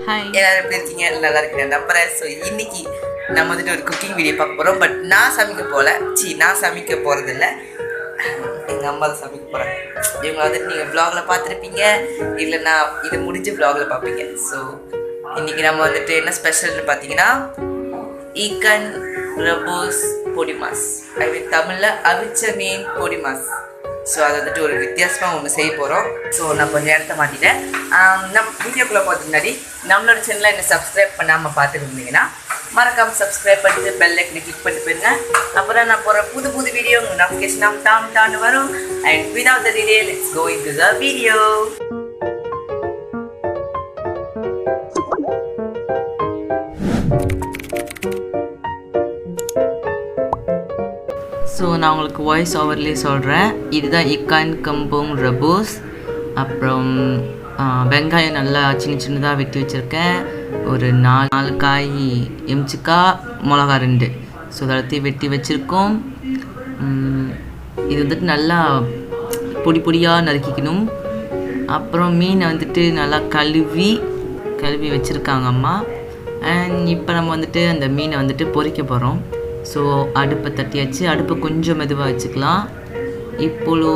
Hi எல்லாரும் எப்படி இருக்கீங்க? நல்லா இருக்கேன் நம்புறேன். ஸோ இன்னைக்கு நம்ம வந்துட்டு ஒரு குக்கிங் வீடியோ பார்க்க போகிறோம். பட் நான் சமைக்க போகிறதில்ல, எங்கள் அம்மா தான் சமைக்க போகிறாங்க. இவங்க வந்துட்டு நீங்கள் வ்ளாகில் பார்த்துருப்பீங்க, இல்லைன்னா இது முடிஞ்ச வ்ளாகில் பார்ப்பீங்க. ஸோ இன்றைக்கி நம்ம வந்துட்டு என்ன ஸ்பெஷல்னு பார்த்தீங்கன்னா ஈக்கன் ரெபூஸ் பொடிமாஸ், தமிழில் அவிச்ச மீன் பொடிமாஸ். ஸோ அது வந்துட்டு ஒரு வித்தியாசமாக ஒன்று செய்ய போகிறோம். ஸோ நான் கொஞ்சம் இடத்த மாட்டிட்டேன். நம்ம வீடியோக்குள்ளே போகிறதுக்கு முன்னாடி நம்மளோட சேனலை என்ன சப்ஸ்கிரைப் பண்ணாமல் பார்த்துட்டு இருந்தீங்கன்னா மறக்காமல் சப்ஸ்கிரைப் பண்ணிட்டு பெல் ஐக்கனை கிளிக் பண்ணிட்டு போயிருங்க. அப்புறம் நான் போகிற புது வீடியோ உங்களுக்கு நோட்டிஃபிகேஷன் டான்னு வரும். And without the delay let's go into the video. So நான் உங்களுக்கு வாய்ஸ் ஓவர்லேயே சொல்கிறேன். இதுதான் இக்கான், கம்போங், ரெபூஸ். அப்புறம் வெங்காயம் நல்லா சின்னதாக வெட்டி வச்சுருக்கேன். ஒரு 4 காய் எம்ச்சிக்காய், மிளகா 2. ஸோ அதெல்லாத்தையும் வெட்டி வச்சுருக்கோம். இது வந்துட்டு நல்லா பொடியாக நறுக்கிக்கணும். அப்புறம் மீனை வந்துட்டு நல்லா கழுவி வச்சுருக்காங்க அம்மா. அண்ட் இப்போ நம்ம வந்துட்டு அந்த மீனை வந்துட்டு பொரிக்க போகிறோம். ஸோ அடுப்பை தட்டியாச்சு. அடுப்பை கொஞ்சம் மெதுவாக வச்சுக்கலாம். இப்போது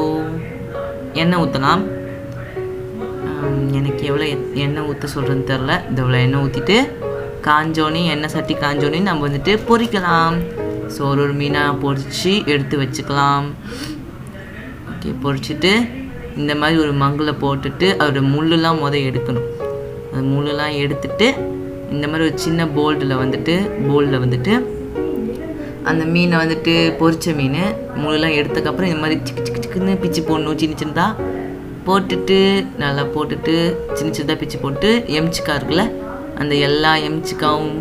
எண்ணெய் ஊற்றலாம். எனக்கு எவ்வளோ எண்ணெய் ஊற்ற சொல்கிறேன்னு தெரில. இவ்வளோ எண்ணெய் ஊற்றிட்டு எண்ணெய் சட்டி காஞ்சோனே நம்ம வந்துட்டு பொரிக்கலாம். ஸோ ஒரு மீனாக பொரித்து எடுத்து வச்சுக்கலாம். ஓகே, பொரிச்சிட்டு இந்த மாதிரி ஒரு மங்கில் போட்டுட்டு அதோட முள்ளெலாம் எடுக்கணும். அது முள்ளெலாம் எடுத்துட்டு இந்த மாதிரி ஒரு சின்ன போல்டில் வந்துட்டு அந்த மீனை வந்துட்டு பொரிச்ச மீன் முள்ளெலாம் எடுத்ததுக்கப்புறம் இந்த மாதிரி சிக்குன்னு பிச்சு போடணும். சின்னதாக போட்டுட்டு நல்லா போட்டுட்டு சின்னதாக பிச்சு போட்டு எம்ச்சிக்காய் இருக்குல்ல, அந்த எல்லா எம்ச்சிக்காவும்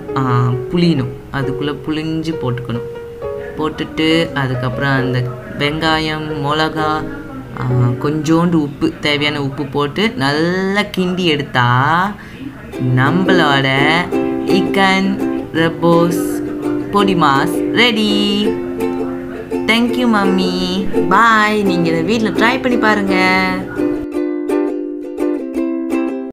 புளியணும். அதுக்குள்ளே புளிஞ்சு போட்டுட்டு அதுக்கப்புறம் அந்த வெங்காயம், மிளகா, கொஞ்சோண்டு உப்பு, தேவையான உப்பு போட்டு நல்லா கிண்டி எடுத்தா நம்மளோட இக்கன் ரெபூஸ் பொடிமாஸ் ரெடி. Thank you mummy. பாய். நீங்கள் இதை வீட்டில் ட்ரை பண்ணி பாருங்கள்.